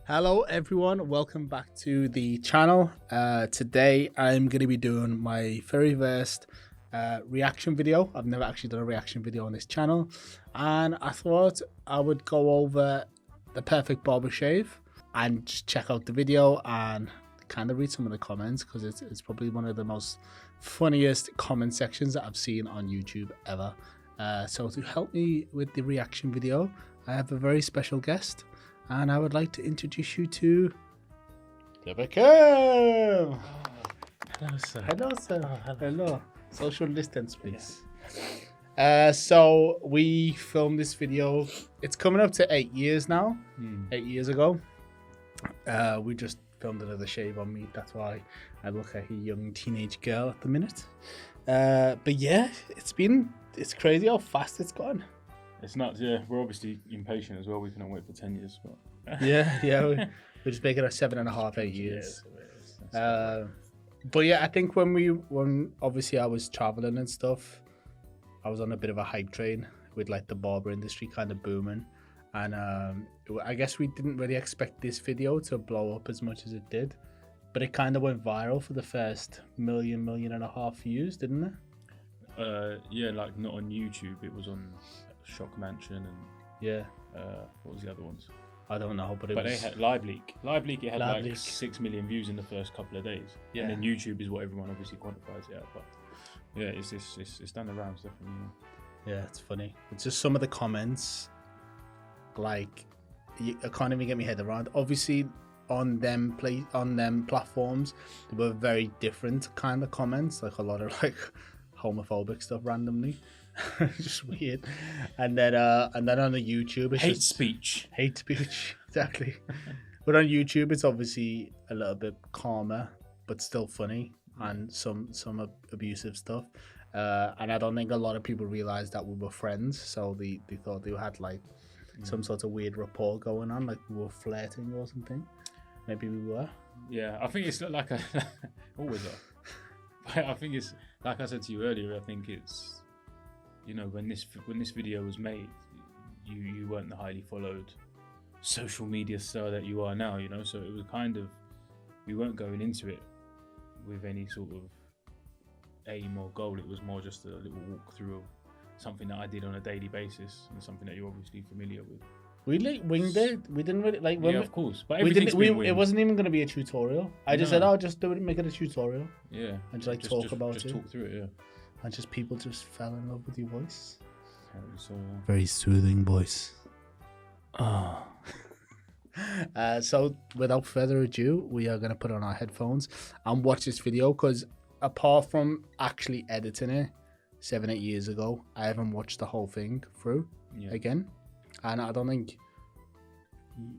Hello everyone, welcome back to the channel. Today I'm going to be doing my very first reaction video. I've never actually done a reaction video on this channel, and I thought I would go over the Perfect Barber Shave and just check out the video and kind of read some of the comments, because it's probably one of the most funniest comment sections that I've seen on YouTube ever. So to help me with the reaction video, I have a very special guest, and I would like to introduce you to Klipper Kem. Hello, sir. Hello, sir. Oh, hello. Social distance, please. So we filmed this video. It's coming up to 8 years now. 8 years ago. We just filmed another shave on me. That's why I look like a young teenage girl at the minute. But yeah, it's crazy how fast it's gone. It's nuts, yeah. We're obviously impatient as well. We couldn't wait for 10 years. But... yeah. We're just making it 7.5, 8 years. But yeah, I think when obviously I was traveling and stuff, I was on a bit of a hype train with like the barber industry kind of booming. And I guess we didn't really expect this video to blow up as much as it did. But it kind of went viral for the first million and a half views, didn't it? Yeah, like not on YouTube. It was on Shock Mansion and yeah. What was the other ones? I don't know, but they had Live Leak. It had Live like Leak. 6 million views in the first couple of days. Yeah. And then YouTube is what everyone obviously quantifies it at. But yeah, it's done the rounds definitely. Yeah, it's funny. It's just some of the comments, like I can't even get my head around. Obviously, on them platforms, there were very different kind of comments, like a lot of like homophobic stuff randomly. Just weird. And then on the YouTube, it's Hate speech, exactly. But on YouTube, it's obviously a little bit calmer, but still funny, and some abusive stuff. And I don't think a lot of people realized that we were friends, so they thought they had like some sort of weird rapport going on, like we were flirting or something. Maybe we were. Yeah, I think it's like a always are. I think it's like I said to you earlier. I think it's, you know, when this video was made, you weren't the highly followed social media star that you are now, you know. So it was kind of, we weren't going into it with any sort of aim or goal. It was more just a little walkthrough of something that I did on a daily basis and something that you're obviously familiar with. We like winged it. We didn't really like. Yeah, of course. But we didn't. it It wasn't even going to be a tutorial. I just said, "Oh, just do it, make it a tutorial." Yeah. And just talk about it. Just talk through it. Yeah. And just people just fell in love with your voice. So, very soothing voice. So without further ado, we are going to put on our headphones and watch this video, because apart from actually editing it 7-8 years ago, I haven't watched the whole thing through again. And I don't think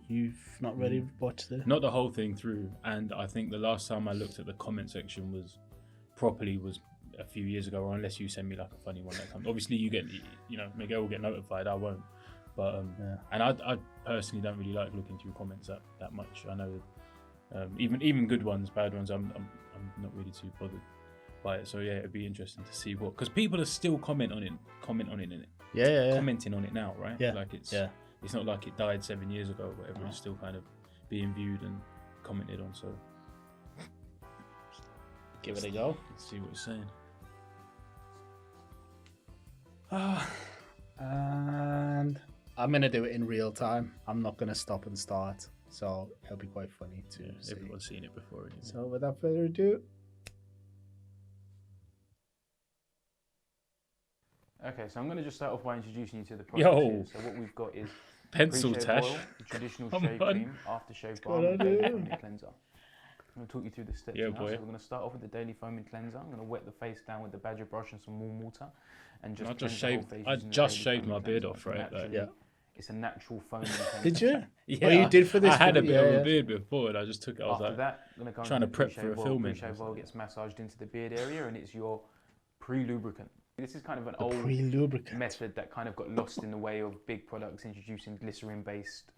you've not really watched it. Not the whole thing through. And I think the last time I looked at the comment section was a few years ago, or unless you send me like a funny one that comes. Obviously you get, you know, Miguel will get notified, I won't. But and I personally don't really like looking through comments that much. I know even good ones, bad ones, I'm not really too bothered by it. So yeah, it'd be interesting to see what, because people are still commenting on it. Yeah. Commenting on it now, right? Yeah. Like it's not like it died 7 years ago or whatever. It's still kind of being viewed and commented on. So give it a go. Let's see what it's saying. And I'm gonna do it in real time. I'm not gonna stop and start, so it'll be quite funny to see. Everyone's seen it before. Anyway. So without further ado. Okay, so I'm going to just start off by introducing you to the product here. So what we've got is pencil pre-shave tash, oil, the traditional shave cream, aftershave balm, and foaming cleanser. I'm going to talk you through the steps now. So we're going to start off with the daily foaming cleanser. I'm going to wet the face down with the badger brush and some warm water, and just I just shaved my beard off, right? It's a natural foaming cleanser. Did you? Yeah, oh, you did for this. I had a bit of a beard before, and I just took it. I was After like, that, I'm going to go trying to prep for a filming. Pre-shave oil gets massaged into the beard area, and it's your pre-lubricant. This is kind of an old method that kind of got lost in the way of big products introducing glycerin-based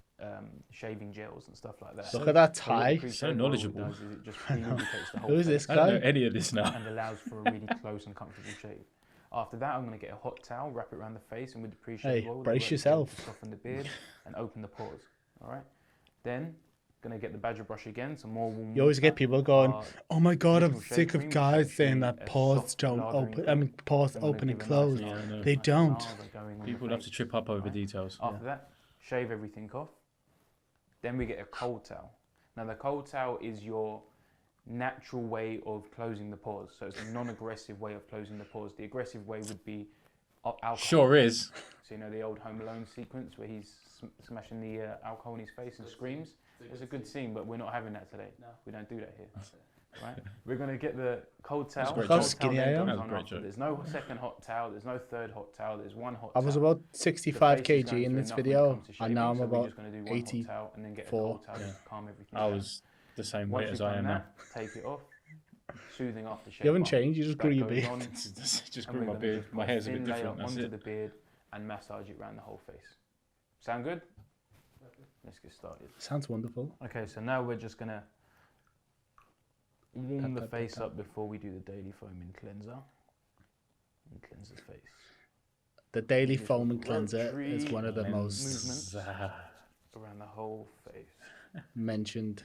shaving gels and stuff like that. Look at that tie. So knowledgeable. What it does is it just pre-lubricates the whole Who's this face. guy? I don't know any of this now. And allows for a really close and comfortable shave. After that, I'm going to get a hot towel, wrap it around the face, and with the pre-shave oil, brace yourself. soften the beard and open the pores. All right. Then Gonna get the badger brush again, some more warm You always water. get people going, "Oh my god, I'm traditional shave sick cream, of which is guys saying actually that a pores soft don't lathering open. I cream. mean, pores I'm gonna open and give a close. Yeah, I know. They nice don't." lather going on People the love to face. trip up over Right. details. After that, shave everything off. Then we get a cold towel. Now the cold towel is your natural way of closing the pores. So it's a non-aggressive way of closing the pores. The aggressive way would be alcohol. Sure is. So you know the old Home Alone sequence where he's smashing the alcohol in his face and screams? It's a good scene, but we're not having that today. No. We don't do that here. Right? We're going to get the cold towel. Great How joke. skinny I am. That was a great joke. There's no second hot towel. There's no third hot towel. There's one hot I towel. was about 65 The face is kg going in to this enough when it video, comes to and now I'm shaving, so we're about just going to do one 80. hot towel and then get a 4. cold towel to calm everything I down. was the same Once weight as you've I done am now. that, take it off. Soothing aftershave. You haven't balm. changed, you just That grew your goes beard. on, Just and grew we're my gonna beard. just My put hair's a thin bit layer different. That's onto it. the beard and massage it around the whole face. Sound good? Let's get started. Sounds wonderful. Okay, so now we're just gonna warm the Tap, tap, face tap. up before we do the daily foaming cleanser. And cleanse the face. The daily Use foaming cleanser rotary is one of the most movements around the whole face. mentioned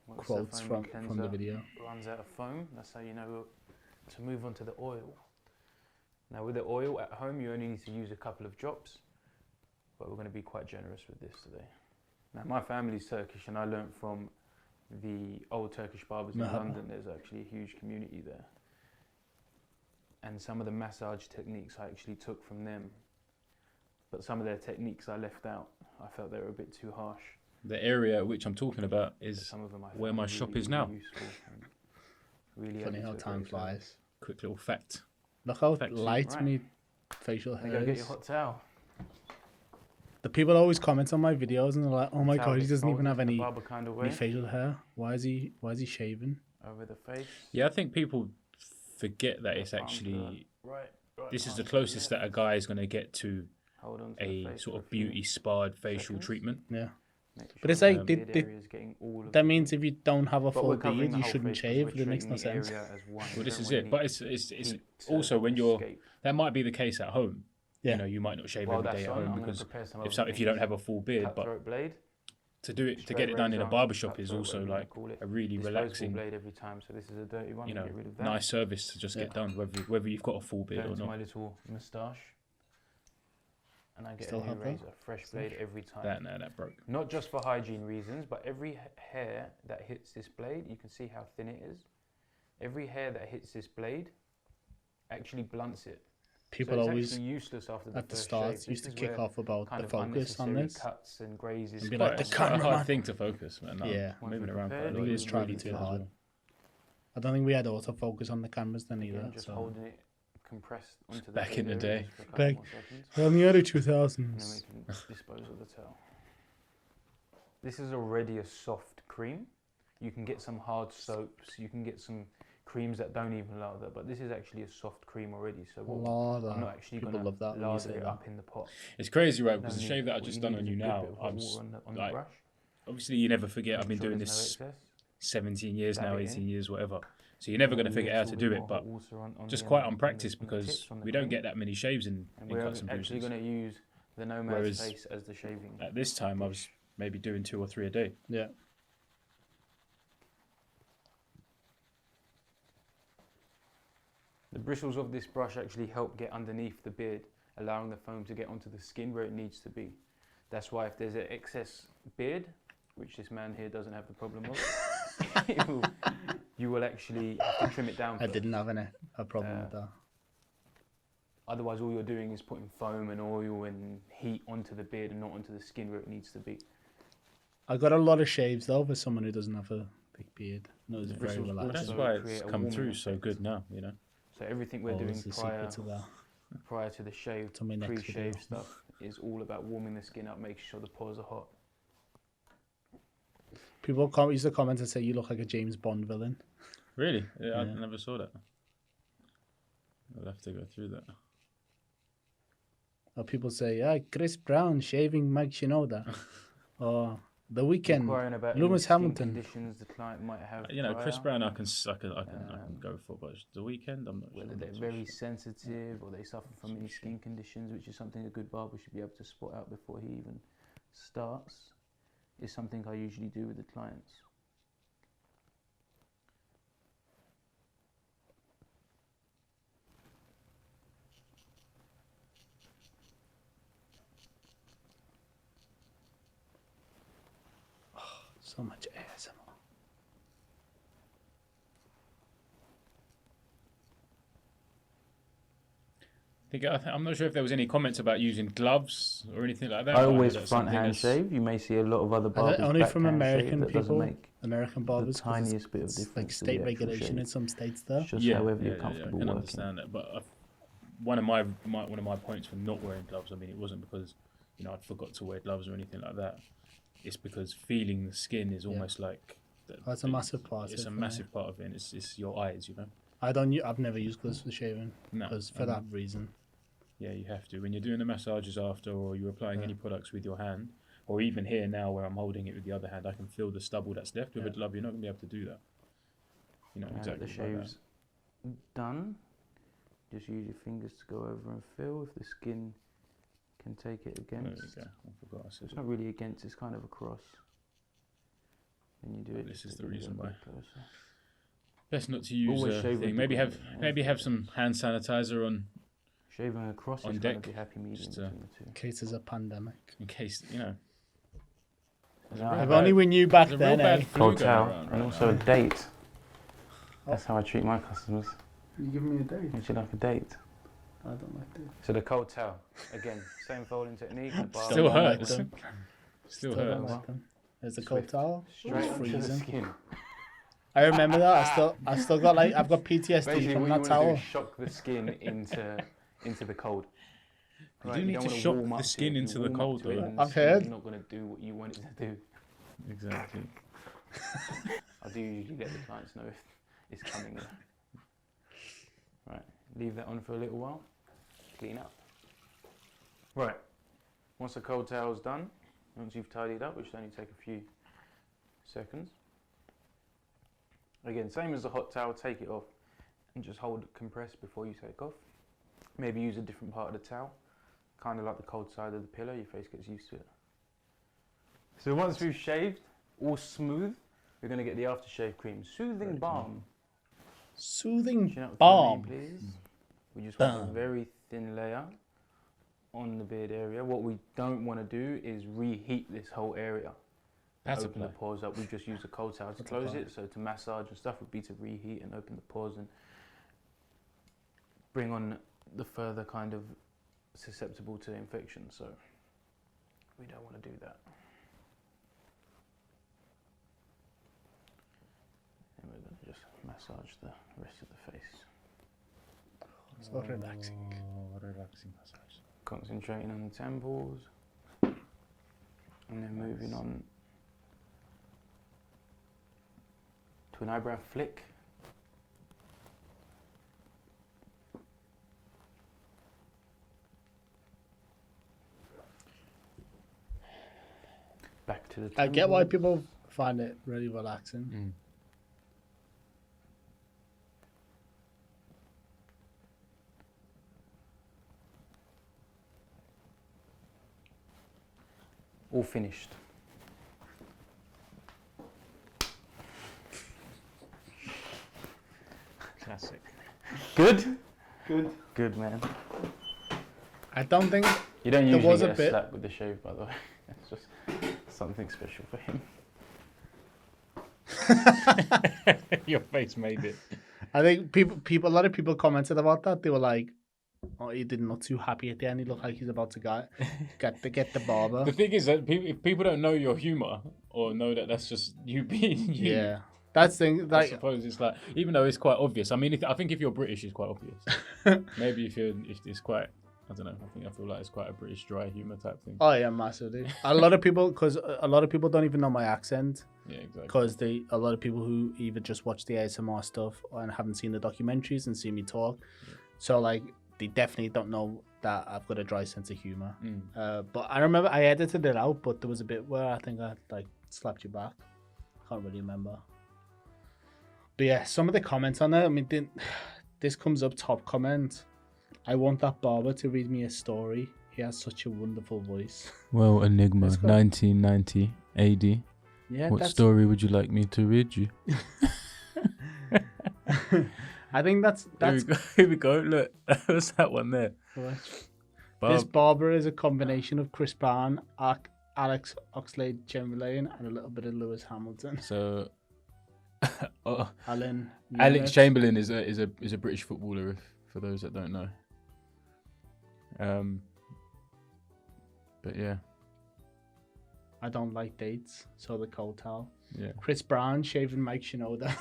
Once the quotes foaming from the cleanser video. runs out of foam, that's how you know to move on to the oil. Now with the oil at home, you only need to use a couple of drops, but we're going to be quite generous with this today. Now my family's Turkish, and I learnt from the old Turkish barbers in Merhaba. London. There's actually a huge community there. And some of the massage techniques I actually took from them, but some of their techniques I left out. I felt they were a bit too harsh. The area which I'm talking about is Some of them I where found my really, shop is really now. useful and really Funny added how to a time great service. flies. quick little fact. Look how Fact sheet, light right. me facial Then hair go get is. your hot towel. The people always comment on my videos and they're like, "Oh my Towel god, he gets doesn't even folded have in a any barber kind of way facial hair. Why is he shaving?" over the face. Yeah, I think people forget that it's Palm actually right. this is palm the to closest left. that a guy is going to get to Hold on to the a face sort for of a few beauty sparred facial seconds. treatment. Yeah. Make But it's sure like, the did- beard area is getting all of That the means heat. if you don't have a But full we're covering beard, the you whole shouldn't face 'cause shave. we're That makes no treating the sense. area as one. Well, this We is don't it. want But any it's heat to also when you're escape. that might be the case at home. Yeah. You know, you might not shave While every that's day at on, home I'm going because to prepare some if you don't have a full beard, but cutthroat blade. to do it to straight get it done in a razor, barber shop is cutthroat, also whatever you like call it. a really Disposable relaxing, blade every time. So this is a dirty one. you we know, get rid of that. nice service to just get done, whether you've got a full Go beard or into not. my little moustache, and I get Still a new have that? razor, fresh blade every time. That broke. Not just for hygiene reasons, but every hair that hits this blade, you can see how thin it is. Every hair that hits this blade actually blunts it. People so it's always actually useless after the at the first start shave. used to This is kick where off about kind the of focus on unnecessary this. cuts and grazes. And be Quite, like, it's the quite a cameraman. hard thing to focus, man. Yeah. Once Moving we're around quite a prepared, lot. It we is trying really too do hard. that. I don't think we had autofocus on the cameras then either. Again, just So. holding it compressed onto the Back in blade the area day. just for a couple Back- more seconds. Well, in the early And then 2000s. we can dispose of the towel. This is already a soft cream. You can get some hard soaps. You can get some creams that don't even lather, but this is actually a soft cream already. So I'm not actually People going love that to when you lather say it that. up in the pot. It's crazy, right? No Because the need. shave that I've What just you done need on is you a good now, bit of hot I'm water on the like, brush. obviously you never forget. I've Make been sure doing there's no this excess. 17 years Dab now, it in. 18 years, whatever. So you're never going to figure out how to do it, but just quite on practice because we don't get that many shaves in we're cuts and actually bruises. going to use the Nomad Whereas face as the shaving. At this time, I was maybe doing 2 or 3 a day. Yeah. The bristles of this brush actually help get underneath the beard, allowing the foam to get onto the skin where it needs to be. That's why if there's an excess beard, which this man here doesn't have the problem of, you will actually have to trim it down I first. didn't have a problem with that. Otherwise, all you're doing is putting foam and oil and heat onto the beard and not onto the skin where it needs to be. I got a lot of shaves though for someone who doesn't have a big beard. No, it's The very bristles Well, that's relaxing. also why create it's a come warming through so effect. good now, you know. So everything we're doing Always the prior secret to that. prior to the shave, To my next pre-shave video. stuff is all about warming the skin up, making sure the pores are hot. People used to comment and say you look like a James Bond villain. Really? I Yeah. never saw that. I'll have to go through that. Or people say, Chris Brown shaving Mike Shinoda. Or The Weeknd, Inquiring about Lewis any skin Hamilton. conditions the client might have. You know, Chris prior, Brown, I can go for, but the weekend, I'm not sure. whether I'm they're not so very sure. sensitive or they suffer from any skin conditions, which is something a good barber should be able to spot out before he even starts. is something I usually do with the clients. So much ASMR. I'm not sure if there was any comments about using gloves or anything like that. I always front hand shave. You may see a lot of other barbers Only from American that doesn't people, make American barbers. the tiniest bit of it's difference. like state regulation in some states, though. It's just however you're comfortable I can working. understand that, but one of my points for not wearing gloves, I mean, it wasn't because I forgot to wear gloves or anything like that. It's because feeling the skin is almost like that's a massive part. It's a massive part of it. And it's your eyes, I've never used gloves for shaving. No, because for that reason. Yeah, you have to. When you're doing the massages after, or you're applying any products with your hand, or even here now where I'm holding it with the other hand, I can feel the stubble that's left with a glove. You're not going to be able to do that. Exactly. The shave's done. Just use your fingers to go over and feel if the skin can take it against. There we go. I forgot I said it's not really against, it's kind of across. Then you do it. This is the reason why. Best not to use Always shave thing. Maybe have some hand sanitizer on. Shaving across on is deck, kind of the happy medium between the two. In case there's a pandemic. In case, If only we knew back then, eh? Cold towel and also a date. That's how I treat my customers. You giving me a date? Would you like a date? I don't like dates. So the cold towel, again, same folding technique. Still hurts. Still hurts. Like there's a cold towel. Straight It's into the freezing. skin. I remember that. I still got I've got PTSD Basically, from what that you want to do towel. is shock the skin into the cold. You do need to shock the skin into the cold, though. I've heard. It's not going to do what you want it to do. Exactly. I do usually let the clients know if it's coming. Right, leave that on for a little while. Clean up. Right, once the cold towel's done, once you've tidied up, which should only take a few seconds. Again, same as the hot towel, take it off and just hold it compressed before you take off. Maybe use a different part of the towel, kind of like the cold side of the pillow, your face gets used to it. So once we've shaved, all smooth, we're going to get the aftershave cream. Soothing balm. Soothing Do you know what balm. cream, please? We just want a very thin layer on the beard area. What we don't want to do is reheat this whole area. Open the pores up. We've just used a cold towel to close it. So to massage and stuff would be to reheat and open the pores and bring on the further kind of susceptible to infection. So we don't want to do that. And we're going to just massage the rest of the face. So relaxing. Relaxing massage. Concentrating on the temples. And then moving on to an eyebrow flick. Back to the temple. I get why people find it really relaxing. All finished. Classic. Good? Good. Good, man. I don't think You don't there usually was a get a bit. slap with the shave, by the way. It's just something special for him. Your face made it. I think a lot of people commented about that. They were like, "Oh, he didn't look too happy at the end. He looked like he's about to get the barber." The thing is that if people don't know your humor or know that that's just you being you. Yeah, that's the thing. I Like, suppose it's like, even though it's quite obvious. I mean, I think if you're British, it's quite obvious. Maybe if it's quite, I don't know. I feel like it's quite a British dry humor type thing. oh yeah, massively. A lot of people don't even know my accent. Yeah, exactly. Because a lot of people who either just watch the ASMR stuff and haven't seen the documentaries and see me talk, so like they definitely don't know that I've got a dry sense of humor. But I remember I edited it out, but there was a bit where I think I like slapped you back. Can't really remember. But yeah, some of the comments on it. I mean, this comes up top comment. I want that barber to read me a story. He has such a wonderful voice. Well, Enigma, Let's go. 1990 AD. Yeah, What that's... story would you like me to read you? I think that's Here we go. Look, what's that one there? This barber is a combination of Chris Brown, Alex Oxlade-Chamberlain, and a little bit of Lewis Hamilton. So, Alan Alex Chamberlain is a British footballer. For those that don't know. But yeah, I don't like dates, so the cold towel. yeah, Chris Brown shaving Mike Shinoda.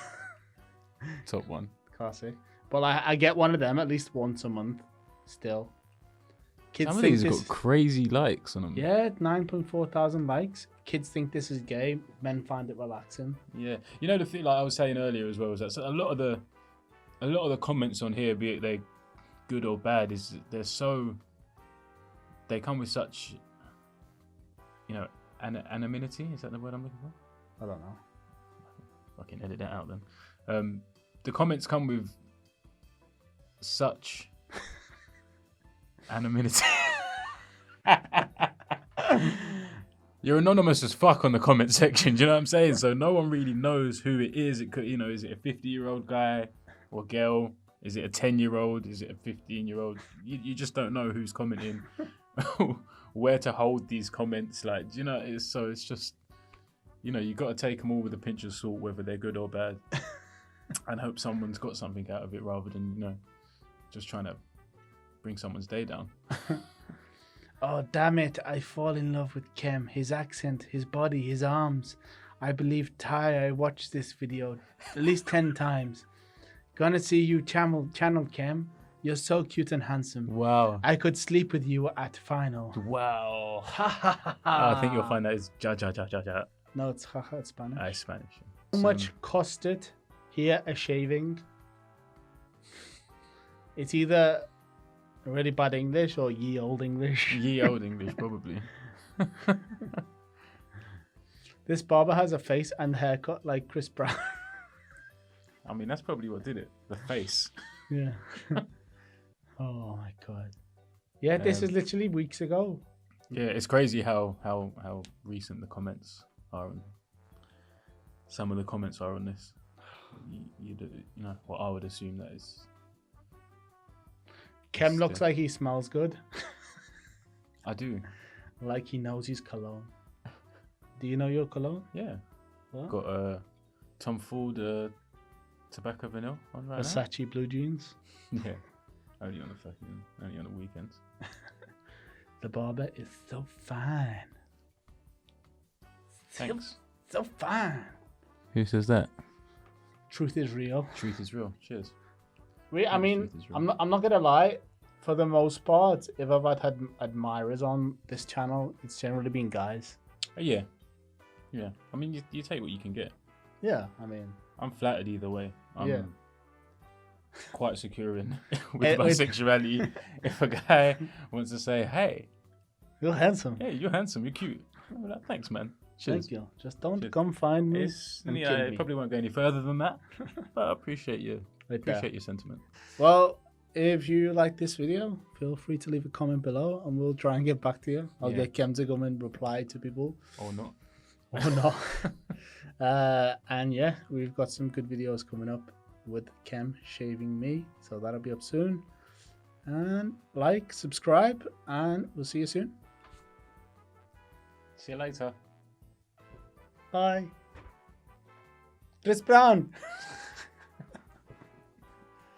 top one. Classic. But I get one of them at least once a month. Still, kids Some of think these have this... got crazy likes on them. Yeah, 9.4 thousand likes. Kids think this is gay. Men find it relaxing. Yeah, you know the thing, like I was saying earlier as well, is that so a lot of the comments on here, be it they good or bad, is they come with such, anonymity. Is that the word I'm looking for? I don't know. I can edit that out then. The comments come with such anonymity. You're anonymous as fuck on the comment section. Do you know what I'm saying? So no one really knows who it is. It could, is it a 50-year-old guy or girl? Is it a 10-year-old? Is it a 15-year-old? You just don't know who's commenting, where to hold these comments. Like, it's just, you got to take them all with a pinch of salt, whether they're good or bad, and hope someone's got something out of it rather than, just trying to bring someone's day down. Oh, damn it. I fall in love with Kem. His accent, his body, his arms. I believe Ty, I watched this video at least 10 times. Gonna see you channel Kem. You're so cute and handsome. Wow. I could sleep with you at final. Wow. I think you'll find that is ja. No, it's haha, it's Spanish. It's Spanish. How much cost it here a shaving? It's either really bad English or ye old English. Ye old English, probably. This barber has a face and haircut like Chris Brown. I mean, that's probably what did it. The face. Yeah. Oh my god. Yeah, this is literally weeks ago. Yeah, it's crazy how recent the comments are. Some of the comments are on this. What I would assume that is. Kem looks like he smells good. I do. Like he knows his cologne. Do you know your cologne? Yeah. What? Got Tom Ford tobacco vanilla on right Versace blue jeans. now. Yeah. Only on the weekends. The barber is so fine. Thanks. So fine. Who says that? Truth is real. Truth is real. Cheers. I mean, I'm not gonna lie. For the most part, if I've had admirers on this channel, it's generally been guys. Yeah. I mean, you take what you can get. Yeah, I mean, I'm flattered either way. I'm quite secure in with my sexuality. If a guy wants to say, "Hey, you're handsome. Hey, you're handsome. You're cute." I'm like, thanks, man. Cheers. Thank you. Just don't come find me. It probably won't go any further than that. But I appreciate your sentiment. Well, if you like this video, feel free to leave a comment below and we'll try and get back to you. I'll get Kem to come and reply to people. Or not. Or not. And yeah, we've got some good videos coming up with Kem shaving me. So that'll be up soon. And like, subscribe, and we'll see you soon. See you later. Bye. Chris Brown.